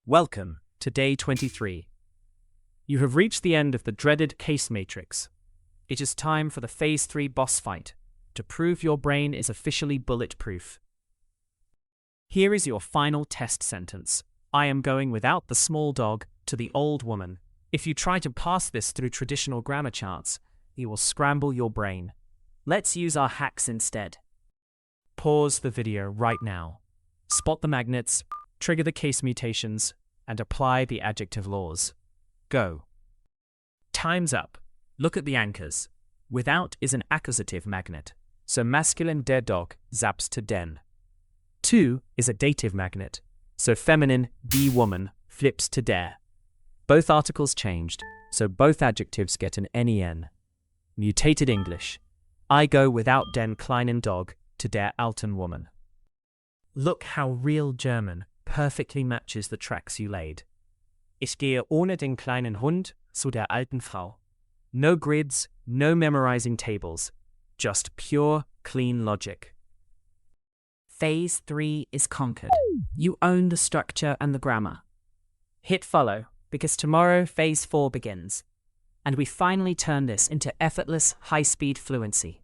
Welcome to day 23. You have reached the end of the dreaded case matrix. It is time for the Phase 3 boss fight to prove your brain is officially bulletproof. Here is your final test sentence. I am going without the small dog to the old woman. If you try to pass this through traditional grammar charts, you will scramble your brain. Let's use our hacks instead. Pause the video right now. Spot the magnets, trigger the case mutations, and apply the adjective laws. Go. Time's up. Look at the anchors. Without is an accusative magnet, so masculine der dog zaps to den. To is a dative magnet, so feminine die woman flips to der. Both articles changed, so both adjectives get an nen. Mutated English. I go without den kleinen Dog to der alten Woman. Look how real German perfectly matches the tracks you laid. Ich gehe ohne den kleinen Hund zu der alten Frau. No grids, no memorizing tables, just pure, clean logic. Phase 3 is conquered. You own the structure and the grammar. Hit follow, because tomorrow Phase 4 begins, and we finally turn this into effortless, high-speed fluency.